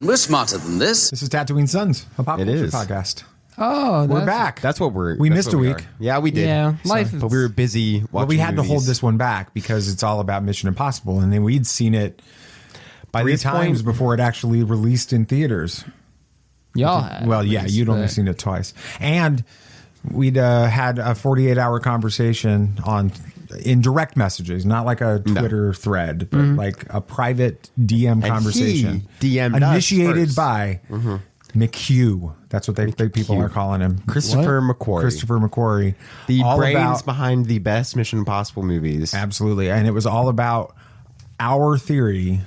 We're smarter than this. This is Tatooine Sons, a pop culture podcast. Oh, we're back. That's what we missed a week. Yeah, we did. Yeah, life. But we were busy watching we had movies. to hold this one back because it's all about Mission Impossible, and then we'd seen it by 3 this times point before it actually released in theaters. Y'all had. Well, yeah, least, you'd only seen it twice, and we'd had a 48-hour conversation in direct messages, not like a Twitter thread, but like a private DM conversation. He DM'd initiated us by McHugh. That's what people are calling him. Christopher McQuarrie. Christopher McQuarrie. The brains behind the best Mission Impossible movies. Absolutely. And it was all about our theory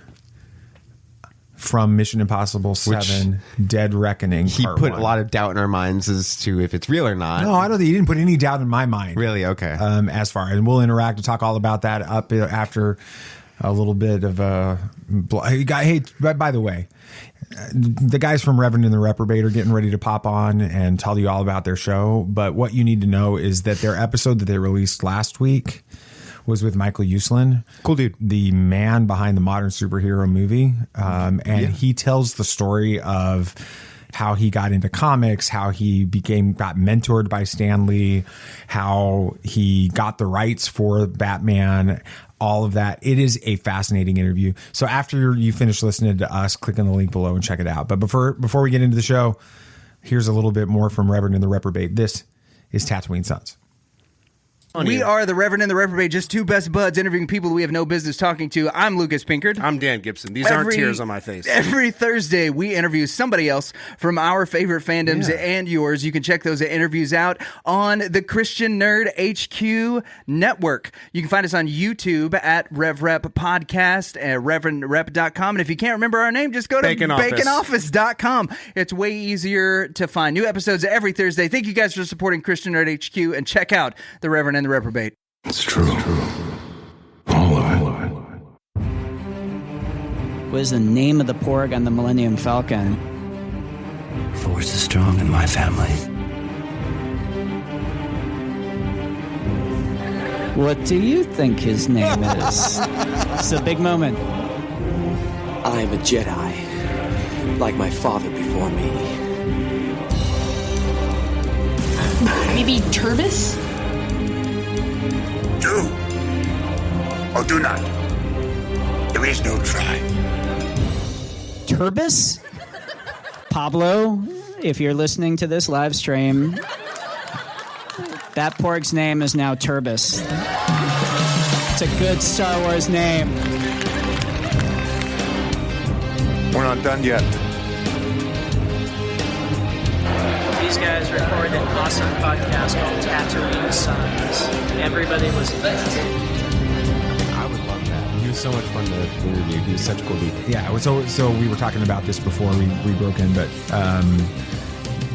from Mission Impossible 7 Dead Reckoning. He Part put 1. a lot of doubt in our minds as to if it's real or not. No, I don't think he didn't put any doubt in my mind. Really? Okay. As far, and we'll interact and talk all about that up after a little bit of a. Hey, by the way, the guys from Reverend and the Reprobate are getting ready to pop on and tell you all about their show. But what you need to know is that their episode that they released last week was with Michael Uslan. Cool dude. The man behind the modern superhero movie. He tells the story of how he got into comics, how he got mentored by Stan Lee, how he got the rights for Batman, all of that. It is a fascinating interview. So after you finish listening to us, click on the link below and check it out. But before we get into the show, here's a little bit more from Reverend and the Reprobate. This is Tatooine Sons. We are the Reverend and the Reprobate, just two best buds interviewing people we have no business talking to. I'm Lucas Pinkard. I'm Dan Gibson. These aren't tears on my face. Every Thursday, we interview somebody else from our favorite fandoms and yours. You can check those interviews out on the Christian Nerd HQ Network. You can find us on YouTube at RevRep Podcast at ReverendRep.com. And if you can't remember our name, just go to BaconOffice.com. It's way easier to find. New episodes every Thursday. Thank you guys for supporting Christian Nerd HQ, and check out the Reverend and the Reprobate. It's true. All of it. What is the name of the porg on the Millennium Falcon? Force is strong in my family. What do you think his name is? It's a big moment. I'm a Jedi, like my father before me. Maybe Turbis? Do or do not. There is no try. Turbis? Pablo, if you're listening to this live stream, that porg's name is now Turbis. It's a good Star Wars name. We're not done yet. These guys recorded an awesome podcast called Tatooine Sons. Everybody listen to it. I would love that. He was so much fun to interview. He was such a cool dude. Yeah, so we were talking about this before we broke in, but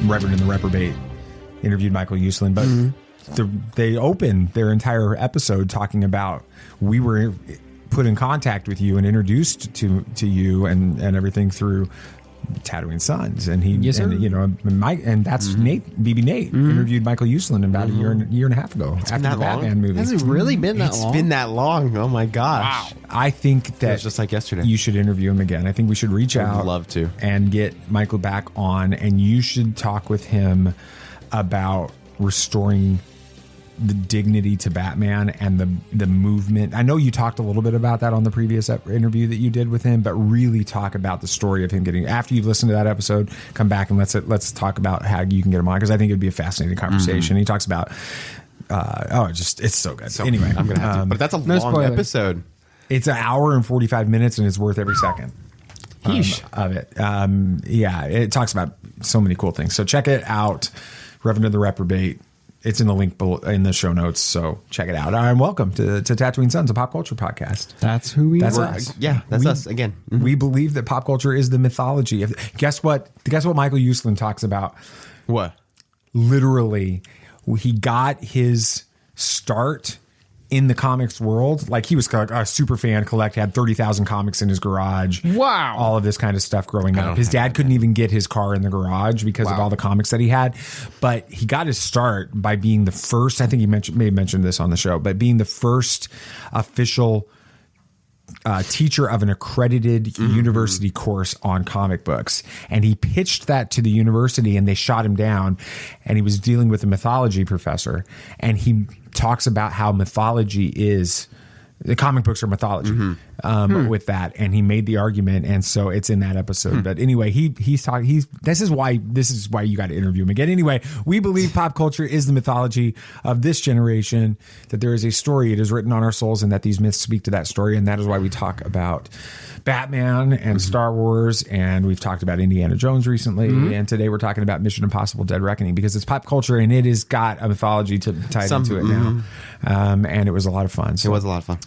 Reverend and the Reprobate interviewed Michael Uslan, but they opened their entire episode talking about we were put in contact with you and introduced to you and everything through Tatooine Sons, and Mike, and that's Nate, BB Nate interviewed Michael Uslan about a year and a half ago after the Batman movie. Has it really been that long? It's been that long. Oh my gosh! Wow. I think that it was just like yesterday. You should interview him again. I think we should reach out. I'd love to, and get Michael back on, and you should talk with him about restoring the dignity to Batman and the movement. I know you talked a little bit about that on the previous interview that you did with him, but really talk about the story of him getting, after you've listened to that episode, come back and let's talk about how you can get him on, because I think it'd be a fascinating conversation. He talks about it's so good. So anyway, I'm gonna have to, but that's a long episode. It's an hour and 45 minutes and it's worth every second of it. It talks about so many cool things. So check it out. Reverend and the Reprobate. It's in the link below, in the show notes, so check it out. And welcome to Tatooine Sons, a pop culture podcast. That's who we are. Us. Yeah, that's us again. We believe that pop culture is the mythology. Guess what? Guess what Michael Uslan talks about? What? Literally, he got his start in the comics world. Like, he was a super fan, had 30,000 comics in his garage. Wow. All of this kind of stuff growing up. His dad couldn't even get his car in the garage because of all the comics that he had. But he got his start by being the first, I think he may have mentioned this on the show, but being the first official teacher of an accredited university course on comic books. And he pitched that to the university and they shot him down. And he was dealing with a mythology professor. And he talks about how mythology is... The comic books are mythology with that, and he made the argument, and so it's in that episode. But anyway, he's talking. This is why you got to interview him again. Anyway, we believe pop culture is the mythology of this generation. That there is a story; it is written on our souls, and that these myths speak to that story, and that is why we talk about Batman and Star Wars, and we've talked about Indiana Jones recently, and today we're talking about Mission Impossible: Dead Reckoning because it's pop culture and it has got a mythology tied into it now. And it was a lot of fun. So, it was a lot of fun.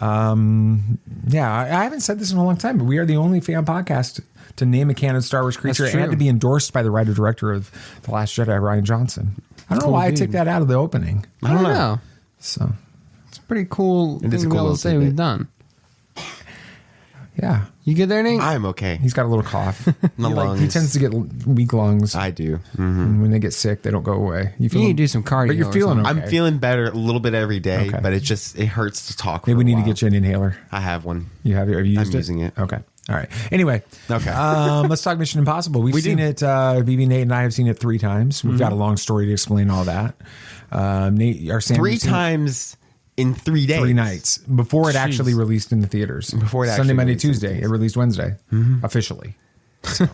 I haven't said this in a long time, but we are the only fan podcast to name a canon Star Wars creature and to be endorsed by the writer-director of The Last Jedi, Rian Johnson. I don't know why I took that out of the opening. I don't know. So it's a pretty cool thing to be able to say we've done. Yeah. You good there, Nate? I'm okay. He's got a little cough. Lungs. He tends to get weak lungs. I do. And when they get sick, they don't go away. You need to do some cardio. But you're feeling okay. I'm feeling better a little bit every day, but it hurts to talk. Maybe we need to get you an inhaler. I have one. You have it? Have you used I'm using it. Okay. All right. Anyway. Okay. Let's talk Mission Impossible. We've seen it. BB, Nate, and I have seen it 3 times. We've got a long story to explain all that. Nate, or Sam, 3 times in 3 days. 3 nights before it actually released in the theaters. Before it actually Sunday, Monday, released in Tuesday. It released Wednesday officially. So,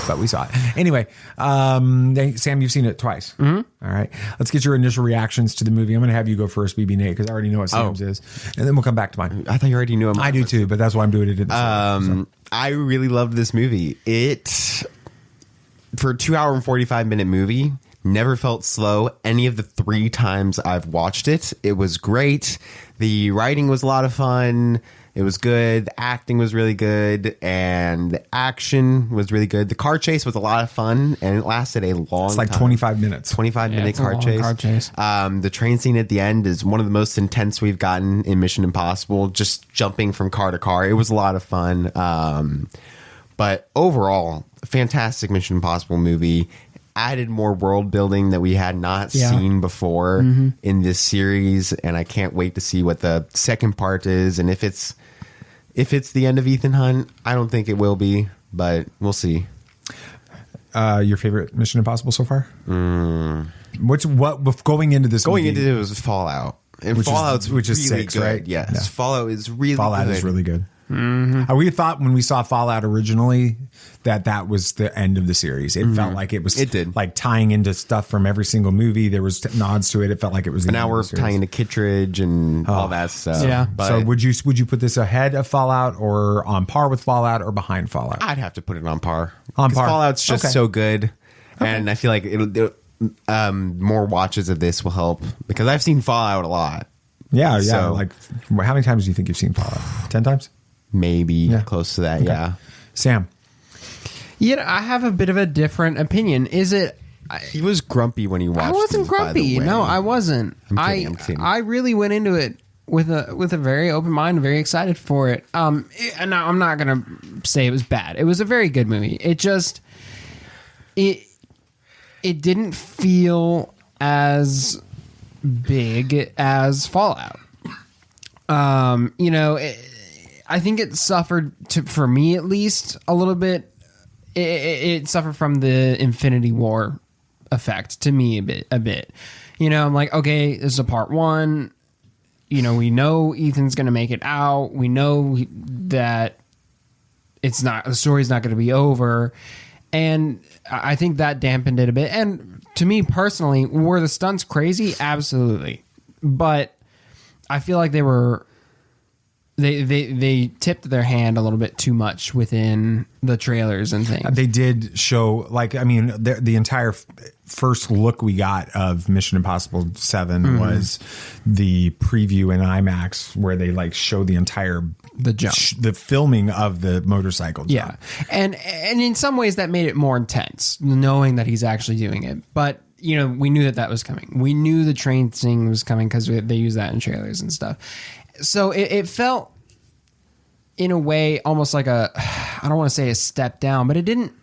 but we saw it anyway. Sam, you've seen it twice. All right, let's get your initial reactions to the movie. I'm going to have you go first, BB Nate, because I already know what Sam's is, and then we'll come back to mine. I thought you already knew him. I do too, but that's why I'm doing it. I really loved this movie. It, for a 2-hour and 45-minute movie, never felt slow any of the 3 times I've watched it. It was great. The writing was a lot of fun. It was good. The acting was really good. And the action was really good. The car chase was a lot of fun. And it lasted a long time. It's like 25 minutes. 25-minute car chase. The train scene at the end is one of the most intense we've gotten in Mission Impossible. Just jumping from car to car. It was a lot of fun. But overall, fantastic Mission Impossible movie. Added more world building that we had not seen before in this series, and I can't wait to see what the second part is. And if it's the end of Ethan Hunt, I don't think it will be, but we'll see. Your favorite Mission Impossible so far? What going into this? Going into it was Fallout, and Fallout's which is really 6, good. right? Yes, Yeah. Fallout is really Fallout good. is really good. We thought when we saw Fallout originally that was the end of the series. It felt like it was. It did. Like tying into stuff from every single movie. There was nods to it. It felt like it was. And now we're tying into Kittredge and all that stuff. Yeah. But so would you put this ahead of Fallout or on par with Fallout or behind Fallout? I'd have to put it on par. On par. Fallout's just so good, and I feel like more watches of this will help because I've seen Fallout a lot. Yeah. So- Like how many times do you think you've seen Fallout? 10 times? Maybe close to that. Okay. Yeah. Sam. Yeah, I have a bit of a different opinion. Is it? He was grumpy when he watched. I wasn't these, by grumpy. the way. No, I wasn't. I'm kidding. I really went into it with a very open mind, very excited for it. And I'm not gonna say it was bad. It was a very good movie. It just it didn't feel as big as Fallout. I think it suffered, for me at least, a little bit. It suffered from the Infinity War effect to me a bit. I'm like, okay, this is a part 1. We know Ethan's going to make it out. We know that the story's not going to be over. And I think that dampened it a bit. And to me personally, were the stunts crazy? Absolutely. But I feel like they tipped their hand a little bit too much within the trailers and things. They did show, the entire first look we got of Mission Impossible 7 was the preview in IMAX where they show the entire jump, the filming of the motorcycle jump. Yeah, and in some ways that made it more intense, knowing that he's actually doing it. But we knew that was coming. We knew the train thing was coming because they use that in trailers and stuff. So it felt, in a way, almost like I don't want to say a step down, but it didn't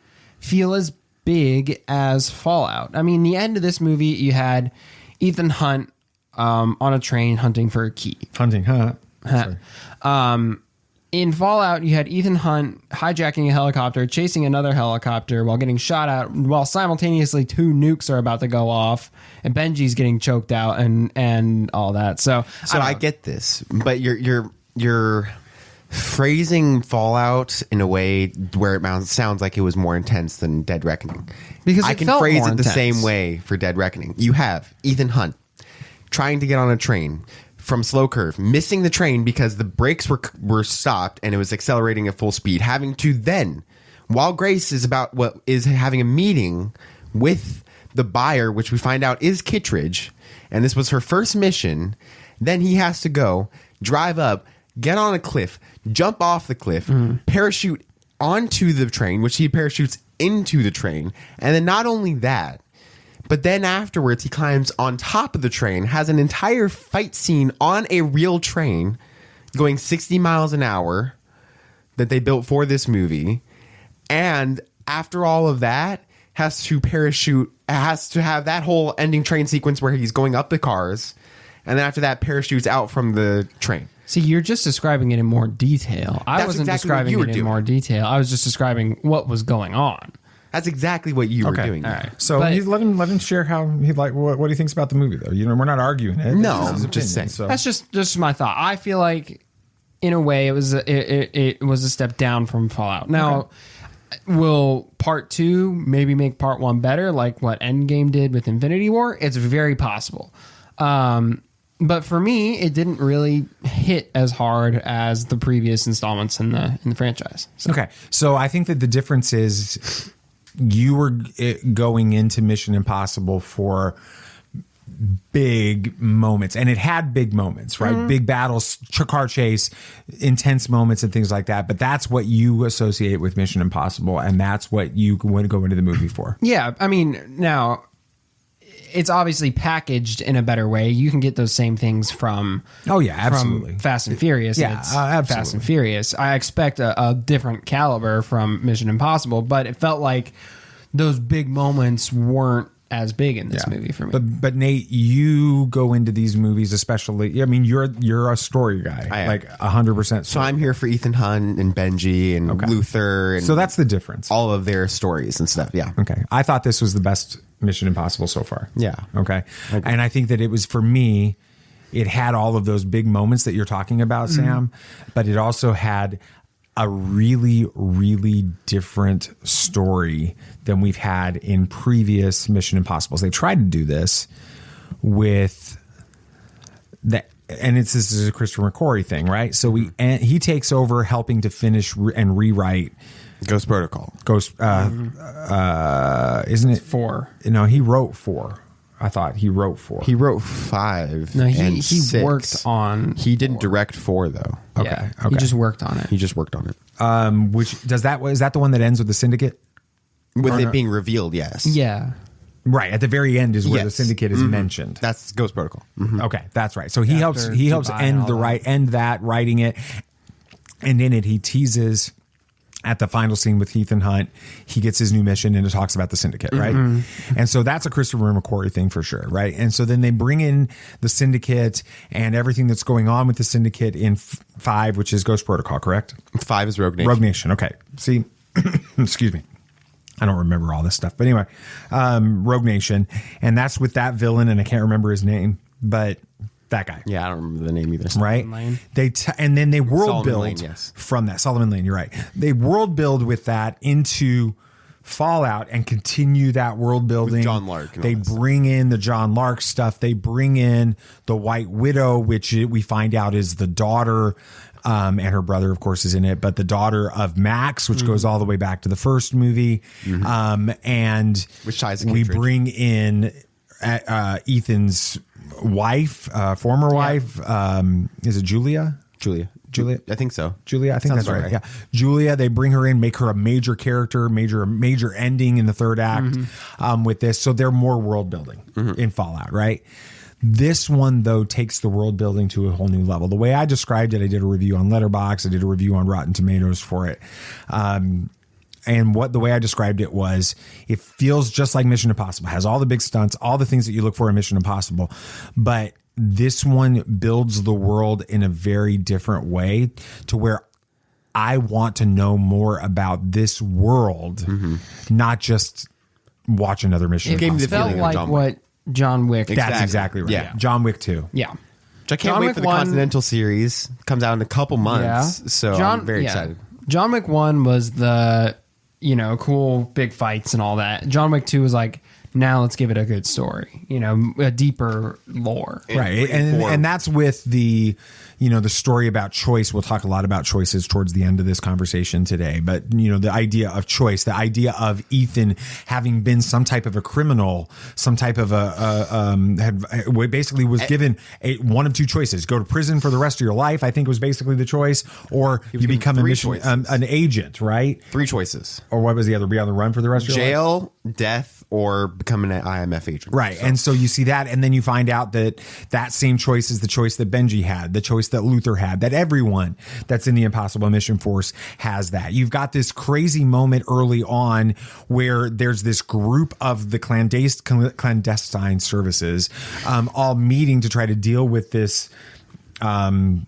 feel as big as Fallout. I mean, the end of this movie, you had Ethan Hunt on a train hunting for a key. Hunting, huh? in Fallout, you had Ethan Hunt hijacking a helicopter, chasing another helicopter while getting shot at, while simultaneously 2 nukes are about to go off, and Benji's getting choked out and all that. So I get this, but you're phrasing Fallout in a way where it sounds like it was more intense than Dead Reckoning. Because I it can felt phrase more it the intense. same way for Dead Reckoning. You have Ethan Hunt trying to get on a train from slow curve, missing the train because the brakes were stopped and it was accelerating at full speed, having to then, while Grace is having a meeting with the buyer, which we find out is Kittredge, and this was her first mission, then he has to go, drive up, get on a cliff, jump off the cliff, parachute onto the train, which he parachutes into the train, and then not only that, but then afterwards, he climbs on top of the train, has an entire fight scene on a real train going 60 miles an hour that they built for this movie. And after all of that, has to have that whole ending train sequence where he's going up the cars. And then after that, parachutes out from the train. See, you're just describing it in more detail. I wasn't describing it in more detail. I was just describing what was going on. That's exactly what you were doing. All right. So let him share how he what he thinks about the movie, though. We're not arguing it. No, I'm just saying. So. That's just my thought. I feel like, in a way, it was a step down from Fallout. Now, will Part 2 maybe make Part 1 better, like what Endgame did with Infinity War? It's very possible. But for me, it didn't really hit as hard as the previous installments in the franchise. So. Okay, so I think that the difference is you were going into Mission Impossible for big moments, and it had big moments, right? Big battles, car chase, intense moments, and things like that. But that's what you associate with Mission Impossible, and that's what you want to go into the movie for. Yeah, I mean, now it's obviously packaged in a better way. You can get those same things from absolutely from Fast and Furious. Yeah, It's absolutely. Fast and Furious. I expect a different caliber from Mission Impossible, but it felt like those big moments weren't as big in this movie for me. But Nate, you go into these movies, especially. I mean, you're a story guy, like 100%. So I'm here for Ethan Hunt and Benji and Luther, and so that's the difference. All of their stories and stuff. Yeah. Okay. I thought this was the best Mission Impossible so far. Yeah. Okay. And I think that it was, for me, it had all of those big moments that you're talking about, Sam, but it also had a really, really different story than we've had in previous Mission Impossibles. They tried to do this with and this is a Christopher McQuarrie thing, right? So he takes over helping to finish and rewrite Ghost Protocol. Isn't it 4? No, he wrote 4. I thought he wrote 4. He wrote 5. No, and he 6. worked on. He didn't direct 4 though. Yeah, he just worked on it. He just worked on it. Which is that the one that ends with the Syndicate? With it being revealed, yes. Yeah. Right, at the very end is where the Syndicate is mentioned. That's Ghost Protocol. Okay, that's right. So he helps end that, writing it, and in it he teases at the final scene with Ethan Hunt. He gets his new mission and it talks about the Syndicate, right? And so that's a Christopher McQuarrie thing for sure, right? And so then they bring in the Syndicate and everything that's going on with the Syndicate in 5, which is Ghost Protocol, correct? 5 is Rogue Nation. Rogue Nation, okay. See, excuse me. I don't remember all this stuff. But anyway, Rogue Nation. And that's with that villain, and I can't remember his name, but that guy. Yeah, I don't remember the name either. Right? And then they world Solomon build Lane, yes. from that. Solomon Lane, you're right. They world build with that into Fallout and continue that world building. With John Lark. They bring in the John Lark stuff. They bring in the White Widow, which we find out is the daughter, and her brother, of course, is in it, but the daughter of Max, which goes all the way back to the first movie. And which ties we bring in Ethan's wife, former wife. Is it Julia? Julia, I think so. Julia, I think Sounds that's right. right. Yeah, Julia. They bring her in, make her a major character, major ending in the third act with this. So they're more world building in Fallout, right? This one, though, takes the world building to a whole new level. The way I described it, I did a review on Letterboxd. I did a review on Rotten Tomatoes for it. And the way I described it was, it feels just like Mission Impossible. It has all the big stunts, all the things that you look for in Mission Impossible. But this one builds the world in a very different way, to where I want to know more about this world, not just watch another Mission It Impossible. felt like what John Wick. That's exactly right. Yeah. John Wick 2. Yeah. Which I can't John wait Wick for the 1 Continental series. Comes out in a couple months. So I'm very excited. John Wick 1 was the, cool big fights and all that. John Wick 2 was like, now let's give it a good story, a deeper lore. Right. And that's with the, the story about choice. We'll talk a lot about choices towards the end of this conversation today. But, the idea of choice, the idea of Ethan having been some type of a criminal, some type of basically was given one of two choices: go to prison for the rest of your life, I think was basically the choice, or you become an agent, right? 3 choices. Or what was the other? Be on the run for the rest of your life? Jail, death, or becoming an IMF agent. Right. And so you see that, and then you find out that same choice is the choice that Benji had, the choice that Luther had, that everyone that's in the Impossible Mission Force has that. You've got this crazy moment early on where there's this group of the clandestine services all meeting to try to deal with this the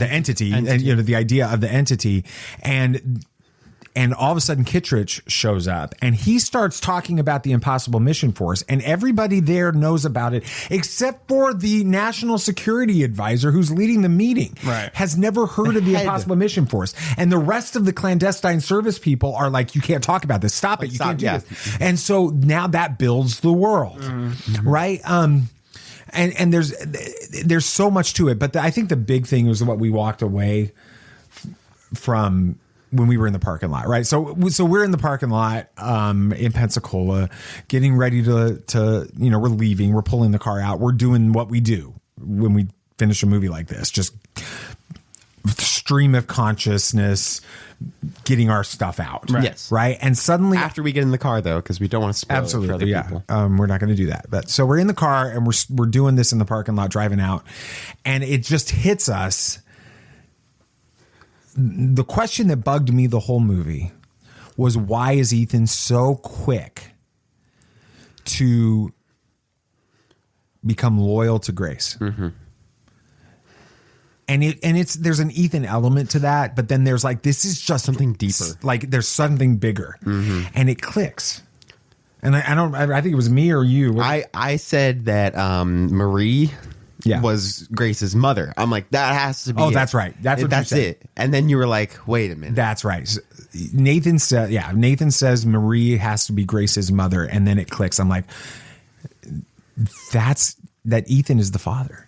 entity. And the idea of the entity, and all of a sudden Kittredge shows up and he starts talking about the Impossible Mission Force, and everybody there knows about it except for the National Security Advisor who's leading the meeting. Right. Has never heard of the Impossible Mission Force. And the rest of the clandestine service people are like, you can't talk about this. Stop it. You can't do this. And so now that builds the world. Right. And there's so much to it. But I think the big thing was what we walked away from when we were in the parking lot, right? So we're in the parking lot in Pensacola, getting ready to we're leaving, we're pulling the car out, we're doing what we do when we finish a movie like this, just stream of consciousness, getting our stuff out, right? Yes, right. And suddenly, after we get in the car, though, because we don't want to spoil it for other people. We're not going to do that. But so we're in the car and we're doing this in the parking lot, driving out, and it just hits us. The question that bugged me the whole movie was, why is Ethan so quick to become loyal to Grace? And there's an Ethan element to that, but then there's like, this is just something deeper. Like there's something bigger, and it clicks. And I think it was me or you. I said that Marie was Grace's mother. I'm like, that has to be it. That's right. That's it. And then you were like, wait a minute. That's right. Nathan says Marie has to be Grace's mother, and then it clicks. I'm like, that Ethan is the father.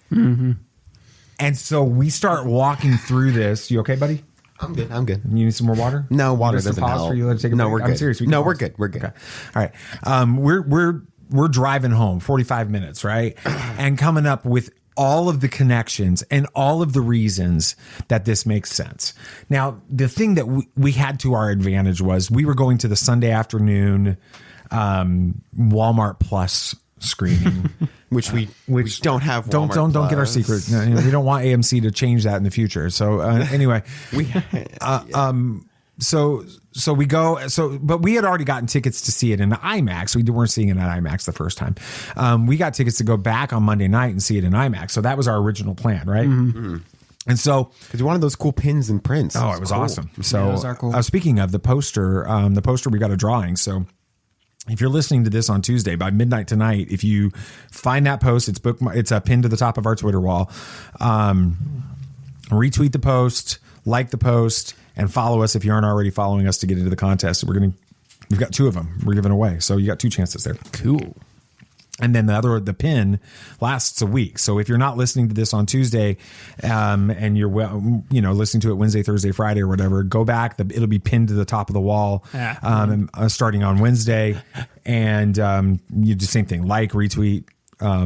And so we start walking through this. You okay, buddy? I'm good. You need some more water? No, water doesn't help. For you to take a break? We're good. I'm serious. We're good. Okay. All right. We're driving home 45 minutes, right? And coming up with all of the connections and all of the reasons that this makes sense. Now, the thing that we had to our advantage was we were going to the Sunday afternoon Walmart Plus screening, which don't have. Don't get our secret. No, we don't want AMC to change that in the future. So anyway, So we go. But we had already gotten tickets to see it in IMAX. We weren't seeing it at IMAX the first time. We got tickets to go back on Monday night and see it in IMAX. So that was our original plan, right? And so, because you wanted those cool pins and prints. Oh, it was cool. Awesome. So, speaking of the poster, we got a drawing. So, if you're listening to this on Tuesday by midnight tonight, if you find that post, it's a pin to the top of our Twitter wall. Retweet the post, like the post, and follow us if you aren't already following us to get into the contest. We've got 2 of them we're giving away, so you got 2 chances there. Cool. And then the pin lasts a week. So if you're not listening to this on Tuesday, and you're listening to it Wednesday, Thursday, Friday, or whatever, go back. It'll be pinned to the top of the wall, starting on Wednesday. And you do the same thing: like, retweet,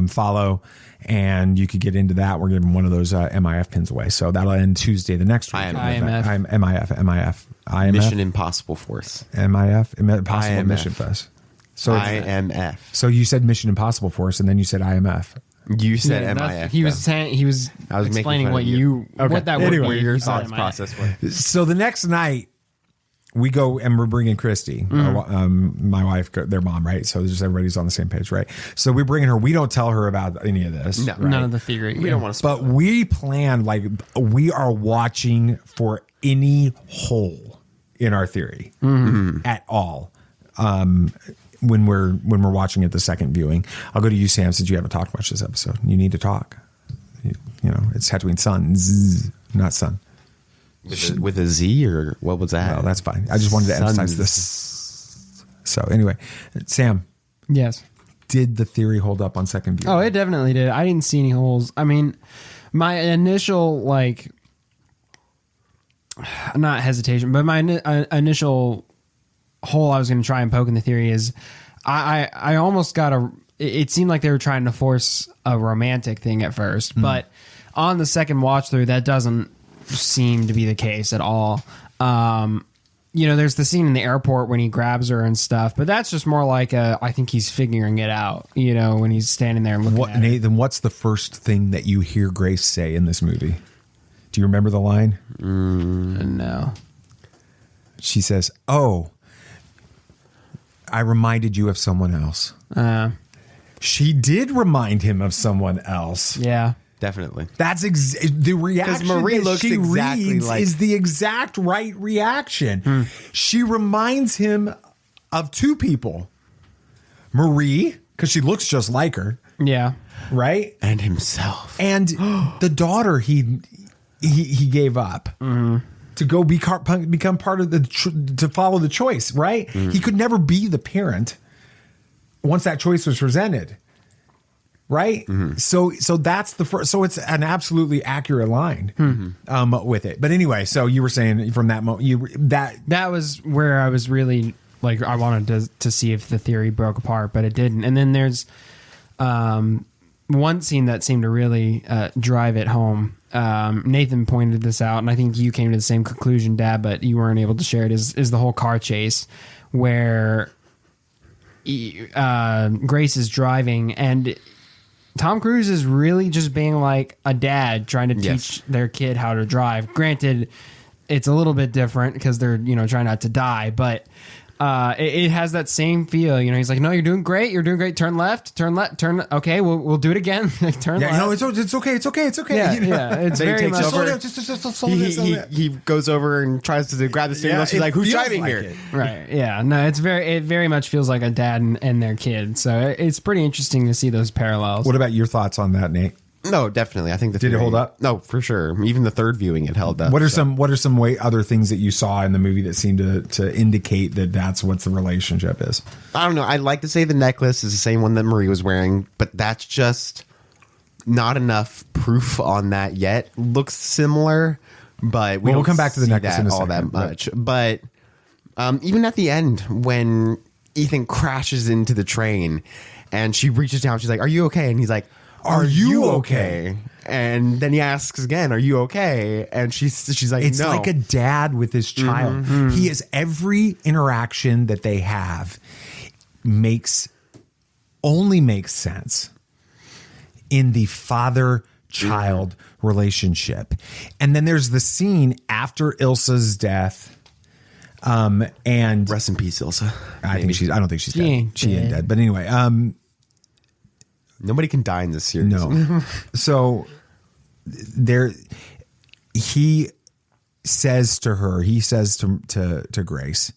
follow, and you could get into that. We're giving one of those MIF pins away. So that'll end Tuesday the next week. MIF. Mission Impossible Force. MIF. Impossible Mission Fest. So IMF. So you said Mission Impossible Force, and then you said IMF. You said MIF. He was explaining what that anyway, what your thought process was. So the next night, we go and we're bringing Christy, my wife, their mom, right? So just everybody's on the same page, right? So we're bringing her. We don't tell her about any of this. No, right? None of the theory. We don't want to. But we plan we are watching for any hole in our theory at all. When we're watching it the second viewing, I'll go to you, Sam, since you haven't talked much this episode. You need to talk. You know, it's Tatooine Sons, not Son. With a Z, or what was that? No, that's fine. I just wanted to emphasize this. So anyway, Sam. Yes. Did the theory hold up on second viewing? Oh, it definitely did. I didn't see any holes. I mean, my initial, like, not hesitation, but my initial hole I was going to try and poke in the theory is I almost got it seemed like they were trying to force a romantic thing at first, but on the second watch through, that doesn't seem to be the case at all. You know, there's the scene in the airport when he grabs her and stuff, but that's just more like I think he's figuring it out, you know, when he's standing there and looking at her. Nathan, what's the first thing that you hear Grace say in this movie? Do you remember the line? No. She says, "Oh, I reminded you of someone else." She did remind him of someone else. Yeah. Definitely. That's the reaction Marie that looks she exactly reads like- is the exact right reaction. She reminds him of two people. Marie, because she looks just like her. Yeah. Right? And himself. And the daughter he gave up. To go become part of to follow the choice, right? He could never be the parent once that choice was presented, right? So that's the first. So it's an absolutely accurate line with it. But anyway, so you were saying from that moment, that was where I was really like I wanted to see if the theory broke apart, but it didn't. And then there's one scene that seemed to really drive it home. Nathan pointed this out, and I think you came to the same conclusion, Dad, but you weren't able to share it. Is the whole car chase where Grace is driving, and Tom Cruise is really just being like a dad trying to teach their kid how to drive. Granted, it's a little bit different because they're trying not to die, but it has that same feel. He's like, "No, you're doing great. You're doing great. Turn left. Turn left. Turn. Okay, we'll do it again. Turn left. No, it's okay. It's okay. It's okay." Yeah, it's very much. He goes over and tries to grab the steering wheel. She's like, "Who's driving here?" Right. Yeah. No, it very much feels like a dad and their kid. So it's pretty interesting to see those parallels. What about your thoughts on that, Nate? No, definitely. I think did it hold up? No, for sure. Even the third viewing, it held up. What are some other things that you saw in the movie that seemed to indicate that that's what the relationship is? I don't know. I'd like to say the necklace is the same one that Marie was wearing, but that's just not enough proof on that yet. Looks similar, but we'll come back to the necklace in a second, that much. But even at the end, when Ethan crashes into the train and she reaches down, she's like, "Are you okay?" And he's like, "Are you okay?" And then he asks again, "Are you okay?" And she's like, "It's no." like a dad with his child. He is every interaction that they have only makes sense in the father-child relationship. And then there's the scene after Ilsa's death. And rest in peace, Ilsa. I don't think she's dead. She ain't dead. But anyway, nobody can die in this series. No. So he says to her, to Grace,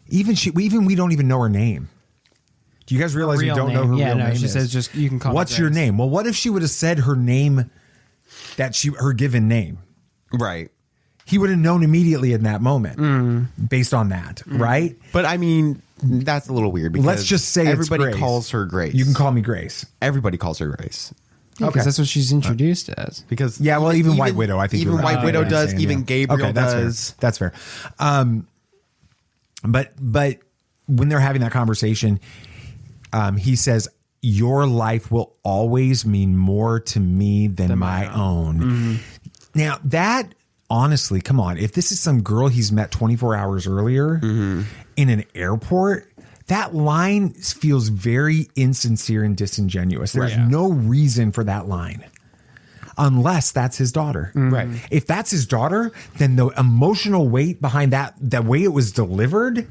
even we don't even know her name. Do you guys realize we don't know her real name? She says just you can call What's her your name? Well, what if she would have said her name, her given name? Right. He would have known immediately in that moment based on that, right? But I mean, that's a little weird because let's just say everybody calls her Grace. You can call me Grace. Everybody calls her Grace. Because that's what she's introduced as. Because even White Widow, I think even White Widow does. Even Gabriel does. That's fair. But when they're having that conversation, he says, "Your life will always mean more to me than my own." Now that. Honestly, come on. If this is some girl he's met 24 hours earlier in an airport, that line feels very insincere and disingenuous. There's no reason for that line. unless that's his daughter. Right. If that's his daughter, then the emotional weight behind that, the way it was delivered,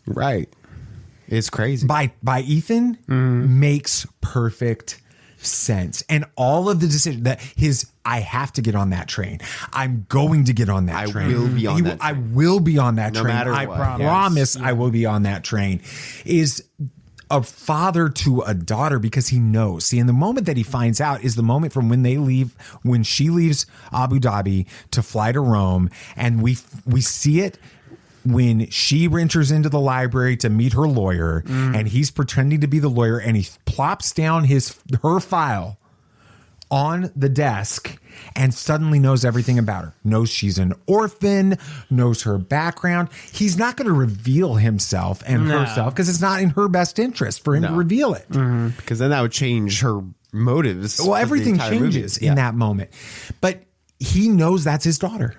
right, it's crazy by Ethan makes perfect sense. And all of the decision that I have to get on that train. I'm going to get on that train. I will be on that train. I will be on that no train. Matter I what. promise I will be on that train. Is a father to a daughter, because he knows. See, and the moment that he finds out is the moment from when she leaves Abu Dhabi to fly to Rome, and we see it when she enters into the library to meet her lawyer, and he's pretending to be the lawyer, and he plops down her file on the desk and suddenly knows everything about her. Knows she's an orphan, knows her background. He's not going to reveal himself and herself because it's not in her best interest for him to reveal it. Because then that would change her motives. Well, everything changes in that moment. But he knows that's his daughter.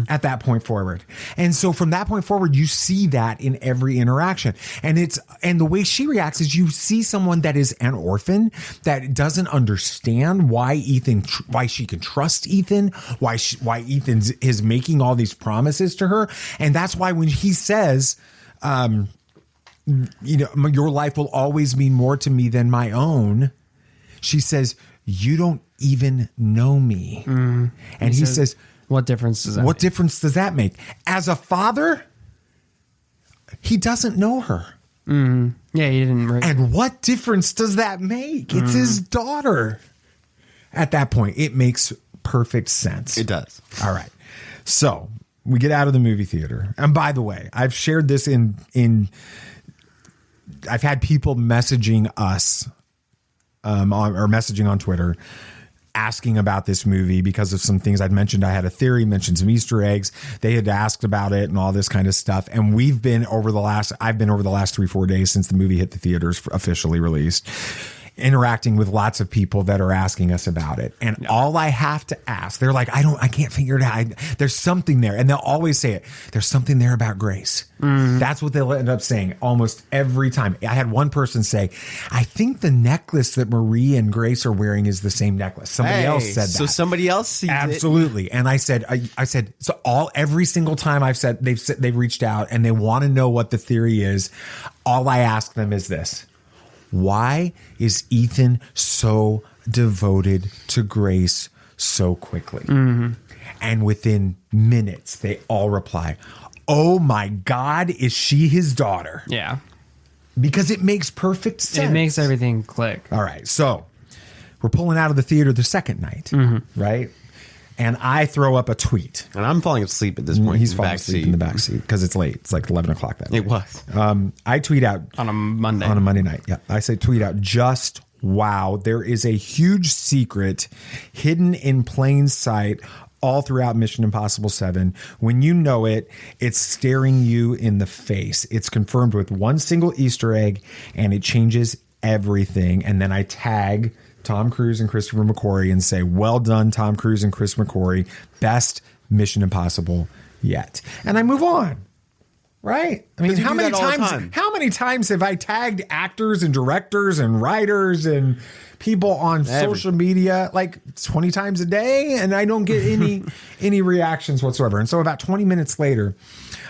At that point forward. And so from that point forward, you see that in every interaction. And the way she reacts is you see someone that is an orphan that doesn't understand why she can trust Ethan, why Ethan is making all these promises to her. And that's why when he says, your life will always mean more to me than my own, she says, you don't even know me. And he says, what difference does that make? What difference does that make? As a father, he doesn't know her. Yeah, he didn't. And what difference does that make? It's his daughter. At that point, it makes perfect sense. It does. All right. So we get out of the movie theater. And by the way, I've shared this I've had people messaging us or messaging on Twitter asking about this movie because of some things I'd mentioned. I had a theory, mentioned some Easter eggs. They had asked about it and all this kind of stuff. And I've been over the last 3-4 days since the movie hit the theaters, officially released, interacting with lots of people that are asking us about it. And all I have to ask, they're like, I can't figure it out. There's something there. And they'll always say it. There's something there about Grace. That's what they'll end up saying almost every time. I had one person say, I think the necklace that Marie and Grace are wearing is the same necklace. Somebody else said that. So somebody else sees Absolutely. it. And I said, every single time they've reached out and they want to know what the theory is. All I ask them is this. Why is Ethan so devoted to Grace so quickly? And within minutes, they all reply, oh my God, is she his daughter? Yeah. Because it makes perfect sense. It makes everything click. All right. So we're pulling out of the theater the second night, right? And I throw up a tweet. And I'm falling asleep at this point. He's falling asleep in the back seat because it's late. It's like 11 o'clock that night. It was. I tweet out. On a Monday. On a Monday night. Yeah. I say tweet out, just wow. There is a huge secret hidden in plain sight all throughout Mission Impossible 7. When you know it, it's staring you in the face. It's confirmed with one single Easter egg and it changes everything. And then I tag Tom Cruise and Christopher McQuarrie and say, well done, Tom Cruise and Chris McQuarrie. Best Mission Impossible yet. And I move on. Right? I mean, how many times have I tagged actors and directors and writers and people on social media like 20 times a day, and I don't get any reactions whatsoever. And so about 20 minutes later,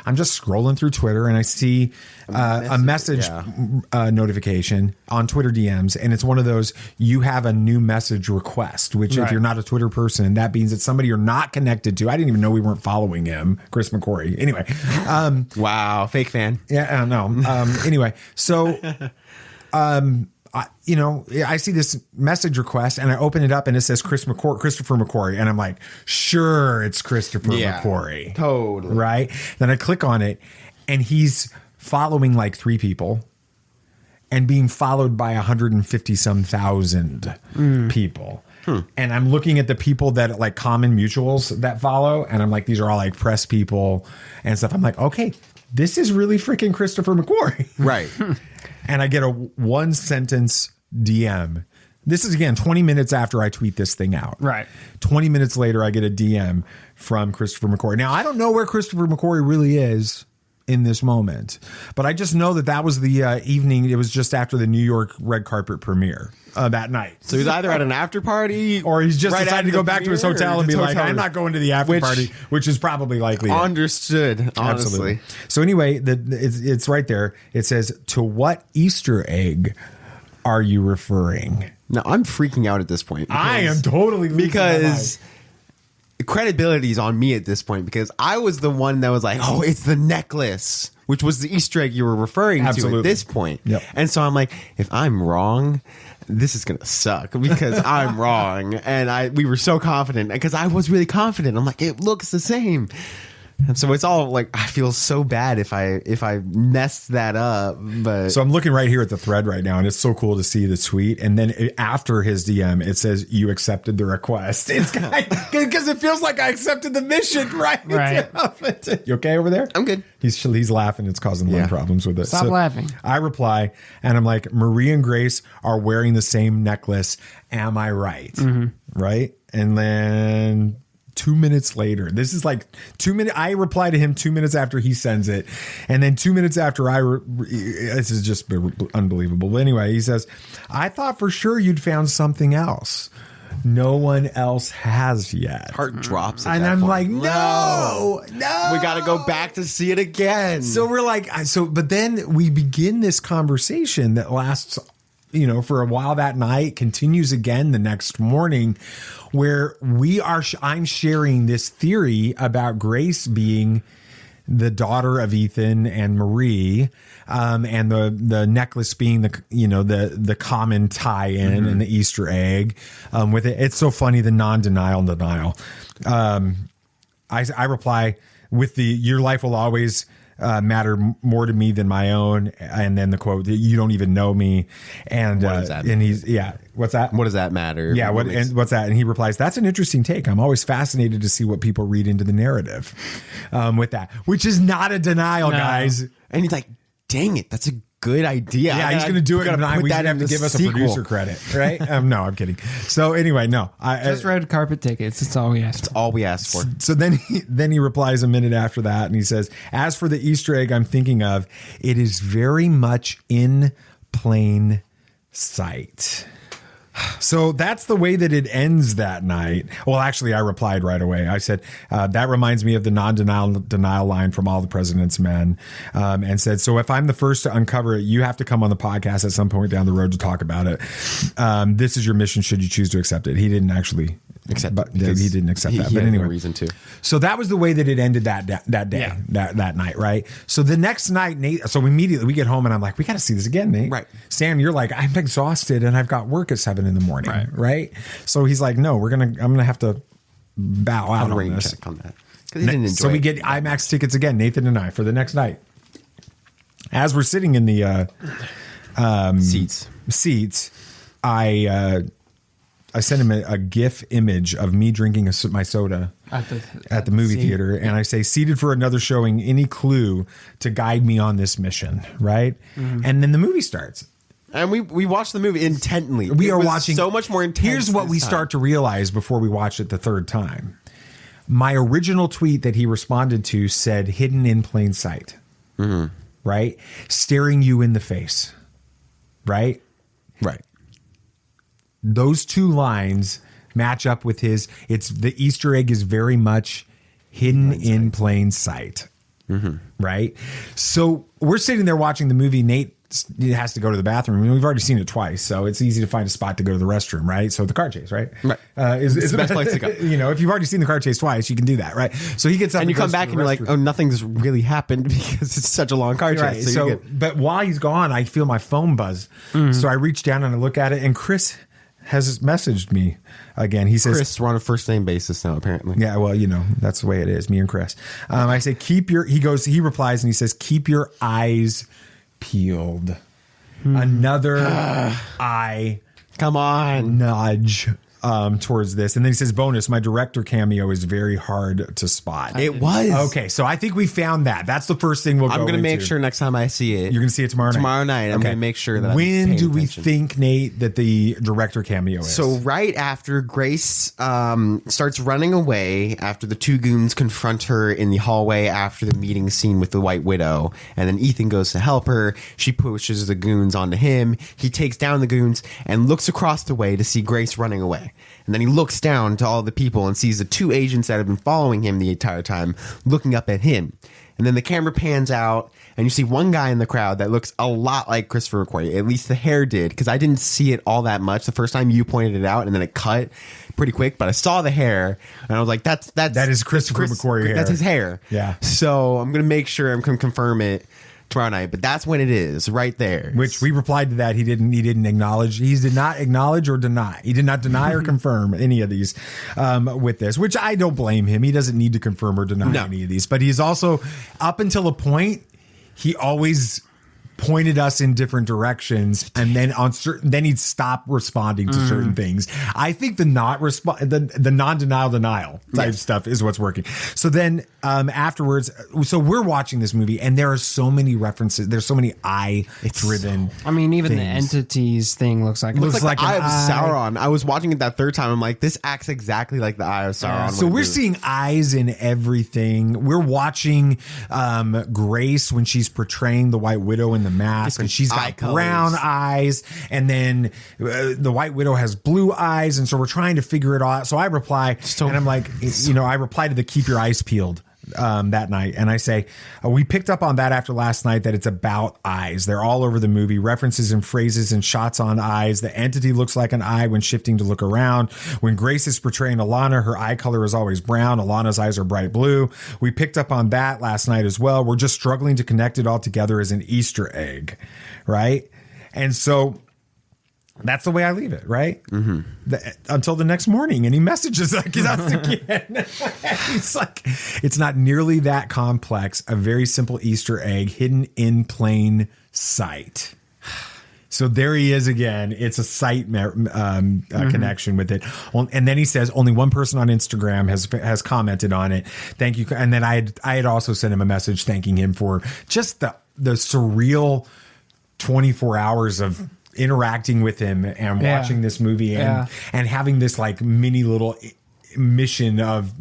I'm just scrolling through Twitter and I see a message notification on Twitter DMs. And it's one of those, you have a new message request, which if you're not a Twitter person, that means it's somebody you're not connected to. I didn't even know we weren't following him, Chris McQuarrie. Anyway. Wow. Fake fan. Yeah, I don't know. Anyway, so, I see this message request and I open it up and it says Christopher McQuarrie. And I'm like, sure, it's Christopher McQuarrie. Totally. Right. Then I click on it and he's following like 3 people and being followed by 150,000 people. And I'm looking at the people that like common mutuals that follow. And I'm like, these are all like press people and stuff. I'm like, okay, this is really freaking Christopher McQuarrie. Right. And I get a 1-sentence DM. This is, again, 20 minutes after I tweet this thing out. Right. 20 minutes later, I get a DM from Christopher McQuarrie. Now, I don't know where Christopher McQuarrie really is in this moment. But I just know that was the evening. It was just after the New York red carpet premiere that night. So he's either at an after party or he's just decided to go back to his hotel and be like, I'm not going to the after party, which is probably likely. Understood. Honestly. Absolutely. So anyway, it's right there. It says, to what Easter egg are you referring? Now, I'm freaking out at this point. I am totally losing because credibility is on me at this point, because I was the one that was like, oh, it's the necklace, which was the Easter egg you were referring to at this point. Yep. And so I'm like, if I'm wrong, this is going to suck because I'm wrong. And we were so confident because I was really confident. I'm like, it looks the same. And so it's all like, I feel so bad if I messed that up. But so I'm looking right here at the thread right now, and it's so cool to see the tweet. And then after his DM, it says, you accepted the request. It's because it feels like I accepted the mission, right? You okay over there? I'm good. He's laughing. It's causing lung problems with it. Stop laughing. I reply, and I'm like, Marie and Grace are wearing the same necklace. Am I right? Mm-hmm. Right? And then 2 minutes later, this is like 2 minutes. I reply to him 2 minutes after he sends it. And then 2 minutes after this is just unbelievable. But anyway, he says, I thought for sure you'd found something else. No one else has yet. Heart drops. And I'm like, no. We got to go back to see it again. So we're like, but then we begin this conversation that lasts, for a while that night, continues again the next morning, where I'm sharing this theory about Grace being the daughter of Ethan and Marie, and the necklace being the common tie-in and the Easter egg with it. It's so funny, the denial. I reply with your life will always matter more to me than my own, and then the quote, you don't even know me, and what's that? What does that matter? Yeah, what's that? And he replies, that's an interesting take. I'm always fascinated to see what people read into the narrative with that, which is not a denial, guys. And he's like, dang it, that's a good idea. Yeah, he's going to do it, and we have to give us a producer credit, right? No, I'm kidding. So anyway, no, just red carpet tickets. That's all we asked. That's all we asked for. So then he replies a minute after that, and he says, as for the Easter egg I'm thinking of, it is very much in plain sight. So that's the way that it ends that night. Well, actually, I replied right away. I said, that reminds me of the non-denial line from All the President's Men, and said, so if I'm the first to uncover it, you have to come on the podcast at some point down the road to talk about it. This is your mission should you choose to accept it. He didn't actually accept that. He didn't accept that. But anyway, no reason to. So that was the way that it ended that day, that night, right? So the next night, Nate, so immediately we get home and I'm like, we got to see this again, Nate. Right. Sam, you're like, I'm exhausted and I've got work at 7 a.m, right? So he's like, no, I'm gonna have to bow out on this. Check on that. He didn't enjoy so we get IMAX tickets again, Nathan and I, for the next night. As we're sitting in the seats, I sent him a GIF image of me drinking my soda at the movie theater, and I say, seated for another showing, any clue to guide me on this mission, right? Mm-hmm. And then the movie starts. And we watched the movie intently. We are watching so much more intense. Here's what we start to realize before we watch it the third time. My original tweet that he responded to said, hidden in plain sight, right? Staring you in the face, right? Right. Those two lines match up with his. It's the Easter egg is very much hidden in plain sight, right? So we're sitting there watching the movie. Nate has to go to the bathroom. I mean, we've already seen it twice, so it's easy to find a spot to go to the restroom, right? So the car chase, right? Right. Is the best place to go. If you've already seen the car chase twice, you can do that, right? So he gets up and you come back and you're like, oh, nothing's really happened because it's such a long car chase. Right. So but while he's gone, I feel my phone buzz. So I reach down and I look at it, and Chris has messaged me again. He says, Chris, we're on a first name basis now, apparently. Yeah, well, that's the way it is, me and Chris. I say, he replies and he says, keep your eyes peeled. Another eye come on nudge towards this. And then he says, bonus, my director cameo is very hard to spot. It was. Okay, so I think we found that. That's the first thing I'm going to make sure next time I see it. You're going to see it tomorrow night? Tomorrow night. I'm going to make sure that when do we think, Nate, that the director cameo is? So right after Grace starts running away, after the two goons confront her in the hallway after the meeting scene with the White Widow, and then Ethan goes to help her. She pushes the goons onto him. He takes down the goons and looks across the way to see Grace running away. And then he looks down to all the people and sees the two agents that have been following him the entire time looking up at him. And then the camera pans out and you see one guy in the crowd that looks a lot like Christopher McQuarrie. At least the hair did, because I didn't see it all that much the first time you pointed it out, and then it cut pretty quick. But I saw the hair and I was like, that is Christopher McQuarrie hair. That's his hair. Yeah. So I'm going to make sure I'm going to confirm it tomorrow night, but that's when it is, right there. Which we replied to that. He didn't acknowledge. He did not acknowledge or deny. He did not deny or confirm any of these with this, which I don't blame him. He doesn't need to confirm or deny any of these. But he's also, up until a point, he always pointed us in different directions, and then then he'd stop responding to certain things. I think the non-denial denial type stuff is what's working. So then afterwards, so we're watching this movie, and there are so many references. There's so many eye-driven. I mean, even things. The entities thing looks like the Eye of Sauron. I was watching it that third time. I'm like, this acts exactly like the Eye of Sauron. So we're seeing eyes in everything. We're watching Grace when she's portraying the White Widow in the mask, and she's got brown eyes, and then the White Widow has blue eyes, and so we're trying to figure it all out. So I reply, and I'm like, I reply to the keep your eyes peeled that night, and I say, we picked up on that after last night, that it's about eyes. They're all over the movie, references and phrases and shots on eyes. The entity looks like an eye when shifting to look around. When Grace is portraying Alana, her eye color is always brown. Alana's eyes are bright blue. We picked up on that last night as well. We're just struggling to connect it all together as an Easter egg, right? And so that's the way I leave it, right? Mm-hmm. Until the next morning, and he messages us again. He's like, it's not nearly that complex. A very simple Easter egg hidden in plain sight. So there he is again. It's a sight connection with it. And then he says only one person on Instagram has commented on it. Thank you. And then I had also sent him a message thanking him for just the surreal 24 hours of interacting with him and watching this movie and having this like mini little mission of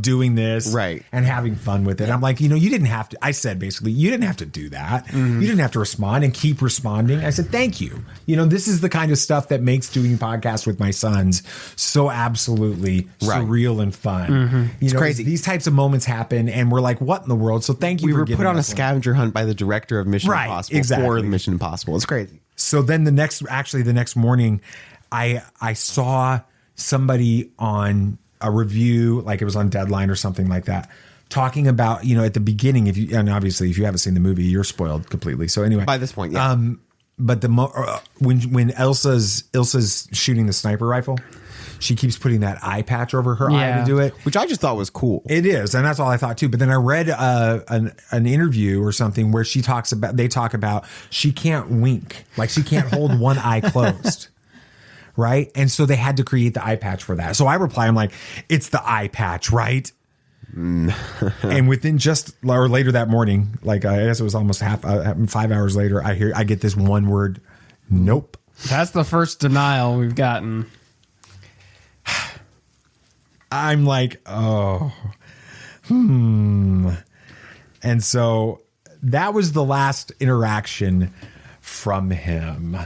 doing this right and having fun with it. I'm like, you didn't have to. I said basically, you didn't have to do that. You didn't have to respond and keep responding. I said thank you. This is the kind of stuff that makes doing podcasts with my sons so absolutely surreal and fun. It's crazy. These types of moments happen, and we're like, what in the world? So thank you. We for were put on a scavenger hunt by the director of Mission Impossible for Mission Impossible. It's crazy. So then the next morning, I saw somebody on a review, like it was on Deadline or something like that, talking about, at the beginning, and obviously if you haven't seen the movie, you're spoiled completely. So anyway, by this point, but when Ilsa's shooting the sniper rifle, she keeps putting that eye patch over her eye to do it, which I just thought was cool. It is, and that's all I thought too. But then I read an interview or something where they talk about she can't wink, like she can't hold one eye closed, right? And so they had to create the eye patch for that. So I reply, I'm like, it's the eye patch, right? And within later that morning, like I guess it was almost 5 hours later, I get this one word, nope. That's the first denial we've gotten. I'm like, And so that was the last interaction from him.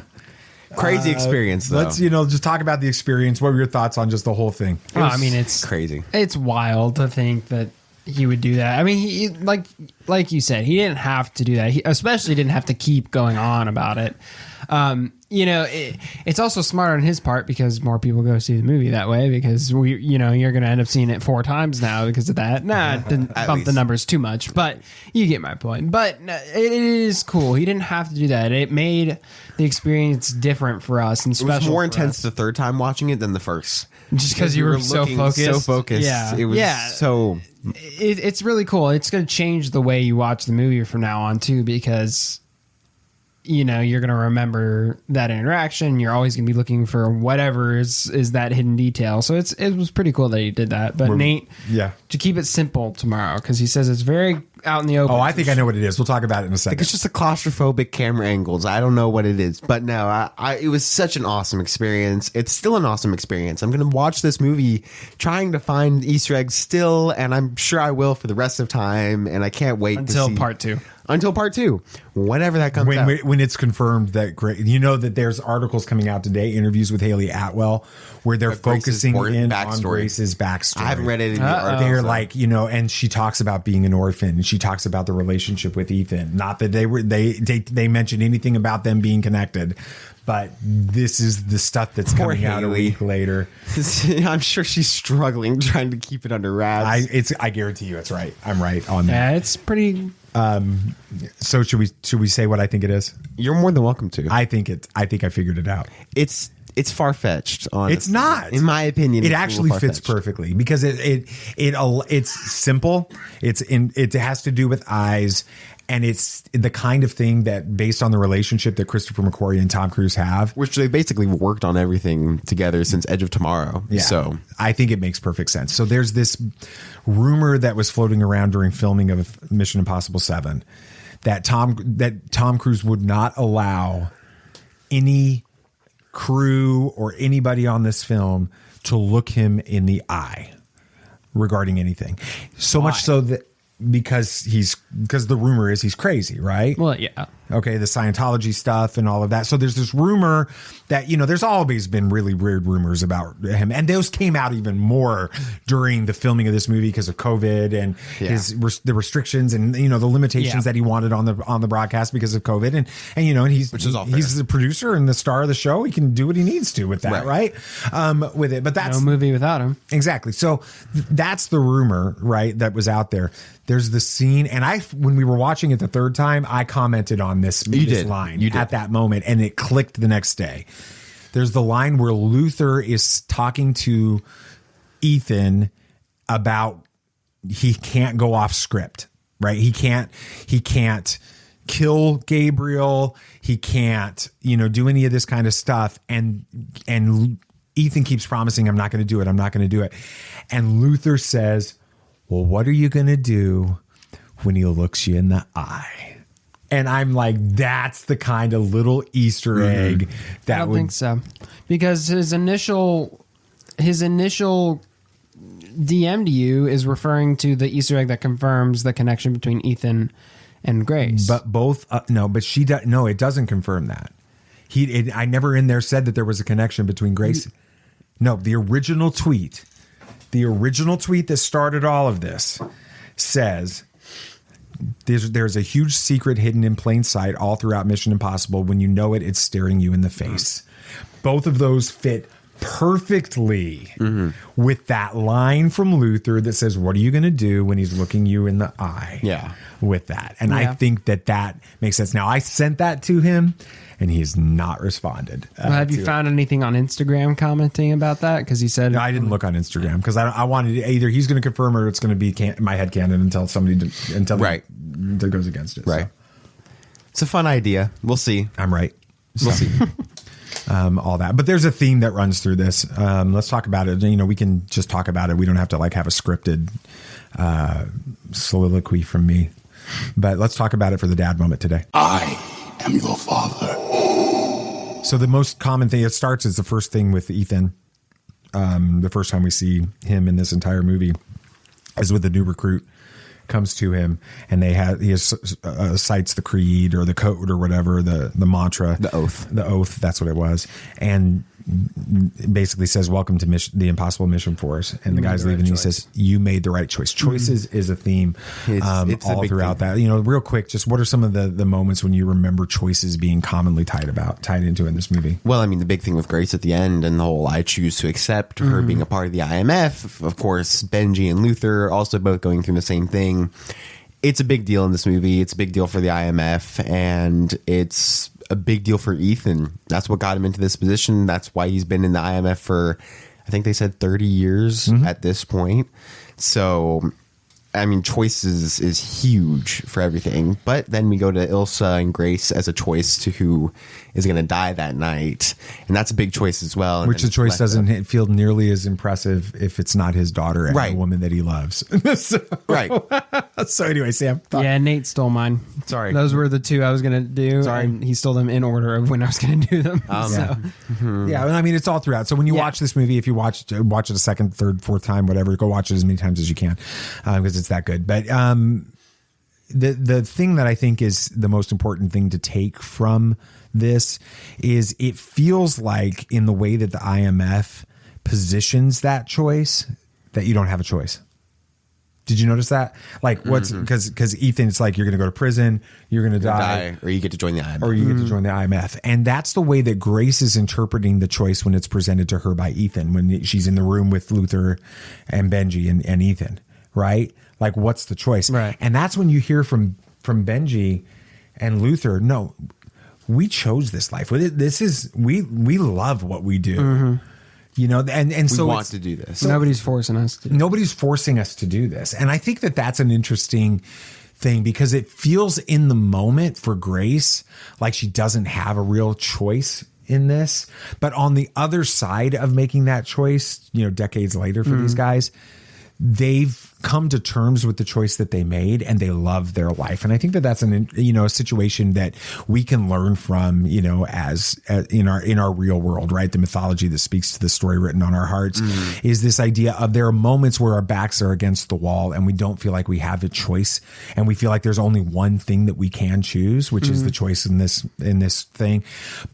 Crazy experience, though. Let's, just talk about the experience. What were your thoughts on just the whole thing? It's crazy. It's wild to think that he would do that. I mean, he, like you said, he didn't have to do that. He especially didn't have to keep going on about it. It's also smart on his part because more people go see the movie that way, because you're going to end up seeing it 4 times now because of that. It didn't bump the numbers too much, but you get my point. But it is cool. He didn't have to do that. It made the experience different for us and special. It was more intense the third time watching it than the first. Just because you were so focused. Yeah. It was so... It's really cool. It's going to change the way you watch the movie from now on too, because you know, you're going to remember that interaction. You're always going to be looking for whatever is that hidden detail. So it was pretty cool that he did that. But Nate, to keep it simple tomorrow, because he says it's very out in the open. Oh, I think I know what it is. We'll talk about it in a second. I think it's just the claustrophobic camera angles. I don't know what it is, but no, it was such an awesome experience. It's still an awesome experience. I'm going to watch this movie trying to find Easter eggs still, and I'm sure I will for the rest of time, and I can't wait until to see part 2. Until part 2, whenever that comes out. When it's confirmed that you know that there's articles coming out today, interviews with Haley Atwell, where they're focusing in on Grace's backstory. I haven't read it in the article. They're like, you know, and she talks about being an orphan, and she talks about the relationship with Ethan. Not that they mentioned anything about them being connected, but this is the stuff that's coming out a week later. I'm sure she's struggling trying to keep it under wraps. I guarantee you, it's right. I'm right on that. Yeah, it's pretty. So should we say what I think it is? You're more than welcome to. I think I figured it out. It's far-fetched. Honestly. It's not, in my opinion. It actually fits perfectly because it's simple. It has to do with eyes, and it's the kind of thing that, based on the relationship that Christopher McQuarrie and Tom Cruise have, which they basically worked on everything together since Edge of Tomorrow. Yeah, so I think it makes perfect sense. So there's this rumor that was floating around during filming of Mission Impossible 7 that Tom Cruise would not allow any crew or anybody on this film to look him in the eye regarding anything. So Why? Much so that because the rumor is he's crazy, right? Well, yeah. Okay, the Scientology stuff and all of that. So there's this rumor that, you know, there's always been really weird rumors about him. And those came out even more during the filming of this movie because of COVID and the restrictions and, you know, the limitations that he wanted on the broadcast because of COVID. And you know, and he's the producer and the star of the show. He can do what he needs to with that, right? With it. But that's no movie without him. Exactly. So that's the rumor, right, that was out there. There's the scene, and when we were watching it the third time, I commented on this line at that moment, and it clicked the next day. There's the line where Luther is talking to Ethan about he can't go off script, right? He can't kill Gabriel. He can't, you know, do any of this kind of stuff. And Ethan keeps promising, I'm not going to do it. I'm not going to do it. And Luther says, well, what are you going to do when he looks you in the eye? And I'm like, that's the kind of little Easter egg that I don't think so. Because his initial DM to you is referring to the Easter egg that confirms the connection between Ethan and Grace. But both, it doesn't confirm that. I never in there said that there was a connection between Grace. No, the original tweet that started all of this says there's a huge secret hidden in plain sight all throughout Mission Impossible. When you know it, it's staring you in the face. Both of those fit perfectly with that line from Luther that says, what are you going to do when he's looking you in the eye? Yeah. With that. And I think that makes sense. Now, I sent that to him, and he's not responded. Have you found anything on Instagram commenting about that? Because he said... No, I didn't look on Instagram because I wanted either he's going to confirm or it's going to be my headcanon until that goes against it. Right. So. It's a fun idea. We'll see. I'm right. We'll see. All that. But there's a theme that runs through this. Let's talk about it. You know, we can just talk about it. We don't have to have a scripted soliloquy from me. But let's talk about it for the dad moment today. I am your father. So the most common thing, it starts as the first thing with Ethan. The first time we see him in this entire movie is with the new recruit comes to him, and he cites the creed or the code or whatever, the mantra, the oath. That's what it was, and basically says, "Welcome to the Impossible Mission Force." And the guy's leaving, and he says, "You made the right choice." Choices is a theme it's all throughout that. You know, real quick, just what are some of the moments when you remember choices being commonly tied into in this movie? Well, I mean, the big thing with Grace at the end and the whole "I choose to accept" her being a part of the IMF. Of course, Benji and Luther also both going through the same thing. It's a big deal in this movie. It's a big deal for the IMF, and it's a big deal for Ethan. That's what got him into this position. That's why he's been in the IMF for, I think they said 30 years at this point. So I mean, choices is huge for everything. But then we go to Ilsa and Grace as a choice to who is going to die that night. And that's a big choice as well. Which the choice doesn't feel nearly as impressive if it's not his daughter and the woman that he loves. Right. So anyway, Sam. Yeah, Nate stole mine. Sorry. Those were the two I was going to do. Sorry. And he stole them in order of when I was going to do them. Yeah, I mean, it's all throughout. So when you watch this movie, if you watch it a second, third, fourth time, whatever, go watch it as many times as you can because it's that good. But the thing that I think is the most important thing to take from this is it feels like in the way that the IMF positions that choice that you don't have a choice. Did you notice that? Like what's because Ethan, it's like you're going to go to prison, you're going to die, or you get to join the IMF, or you get to join the IMF, and that's the way that Grace is interpreting the choice when it's presented to her by Ethan when she's in the room with Luther and Benji and Ethan, right? Like, what's the choice? Right. And that's when you hear from Benji and Luther, no, we chose this life. This is we love what we do. You know, and so we want to do this. So nobody's forcing us to. Nobody's forcing us to do this. And I think that that's an interesting thing because it feels in the moment for Grace like she doesn't have a real choice in this. But on the other side of making that choice, you know, decades later for these guys, they've come to terms with the choice that they made and they love their life. And I think that that's a situation that we can learn from, you know, as in our real world, right? The mythology that speaks to the story written on our hearts is this idea of there are moments where our backs are against the wall and we don't feel like we have a choice. And we feel like there's only one thing that we can choose, which is the choice in this thing.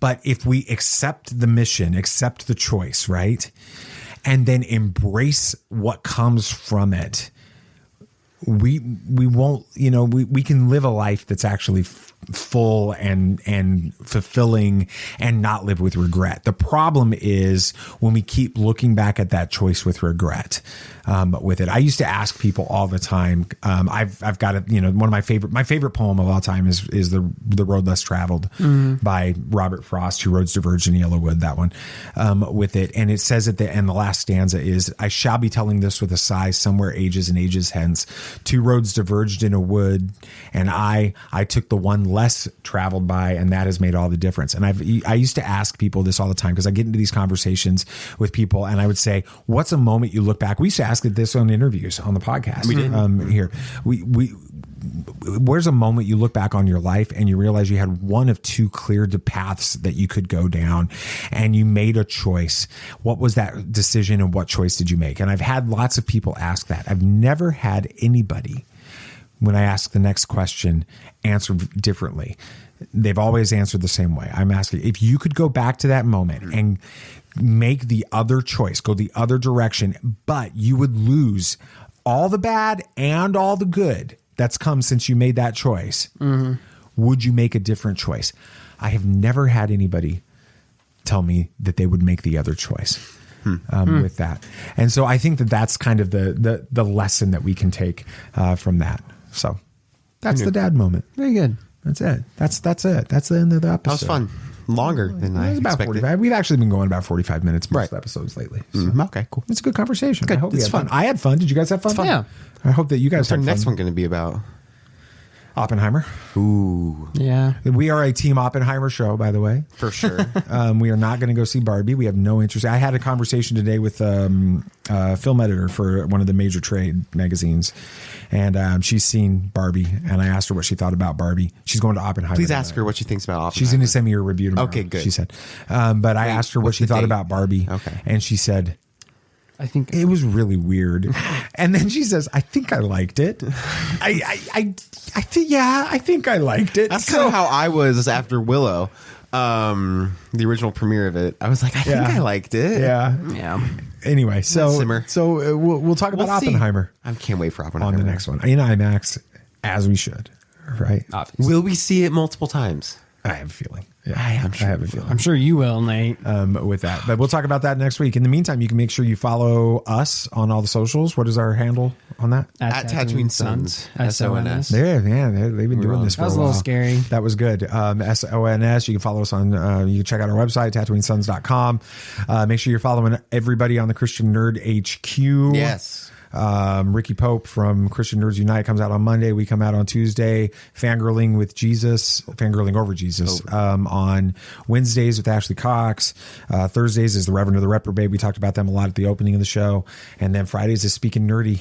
But if we accept the mission, accept the choice, right? And then embrace what comes from it, we won't, you know, we can live a life that's actually full and fulfilling and not live with regret. The problem is when we keep looking back at that choice with regret with it. I used to ask people all the time. I've got it, you know, one of my favorite poem of all time is the Road Less Traveled by Robert Frost, who wrote Diverged in Yellowwood, that one with it. And it says at the end, the last stanza is, I shall be telling this with a sigh somewhere ages and ages hence. Two roads diverged in a wood, and I took the one less traveled by, and that has made all the difference. And I used to ask people this all the time because I get into these conversations with people, and I would say, "What's a moment you look back?" We used to ask this on interviews on the podcast. We did here. Where's a moment you look back on your life and you realize you had one of two clear paths that you could go down, and you made a choice? What was that decision, and what choice did you make? And I've had lots of people ask that. I've never had anybody, when I ask the next question, answer differently. They've always answered the same way. I'm asking, if you could go back to that moment and make the other choice, go the other direction, but you would lose all the bad and all the good that's come since you made that choice, would you make a different choice? I have never had anybody tell me that they would make the other choice with that. And so I think that that's kind of the lesson that we can take from that. So that's the dad moment. Very good. That's it. That's it. That's the end of the episode. That was fun. Longer than I about expected. 45. We've actually been going about 45 minutes most episodes lately. So. Okay, cool. It's a good conversation. Good. I hope It's we had fun. I had fun. Did you guys have fun? Yeah. I hope that you guys What's our had next fun. one going to be about? Oppenheimer. Ooh, Yeah. We are a Team Oppenheimer show, by the way. for sure. We are not going to go see Barbie. We have no interest. I had a conversation today with a film editor for one of the major trade magazines, and she's seen Barbie, and I asked her what she thought about Barbie. She's going to Oppenheimer. Please ask her what she thinks about Oppenheimer. She's going to send me a review tomorrow. Okay, good. She said. But I asked her what what's she the thought date? about Barbie. Okay. And she said, I think it was really weird. And then she says, I think I liked it. I think I liked it. That's kind of how I was after Willow, the original premiere of it. I was like, I think I liked it. Yeah. Anyway, so Simmer. We'll talk about We'll see. Oppenheimer I can't wait for Oppenheimer. on the next one in IMAX, as we should. Right? obviously. Will we see it multiple times? I have a feeling. Yeah, I'm sure I have a feeling. I'm sure you will, Nate. With that, but we'll talk about that next week. In the meantime, you can make sure you follow us on all the socials. What is our handle on that? At Tatooine Sons. SONS. They've been doing this for That was a while. little scary. That was good. SONS. You can follow us on, you can check out our website, TatooineSons.com. Make sure you're following everybody on the Christian Nerd HQ. Yes. Ricky Pope from Christian Nerds Unite comes out on Monday. We come out on Tuesday. Fangirling over Jesus on Wednesdays with Ashley Cox. Thursdays is the Reverend of the Reprobate. We talked about them a lot at the opening of the show. And then Fridays is Speaking Nerdy.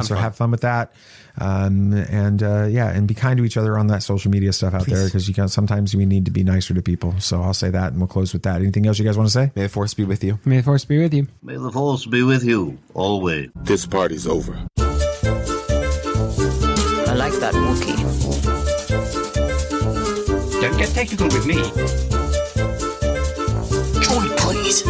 So have fun with that. And be kind to each other on that social media stuff out there, because sometimes we need to be nicer to people. So I'll say that, and we'll close with that. Anything else you guys want to say? May the Force be with you. May the Force be with you. May the Force be with you always. This party's over. I like that Wookiee. Don't get technical with me. Joy, please.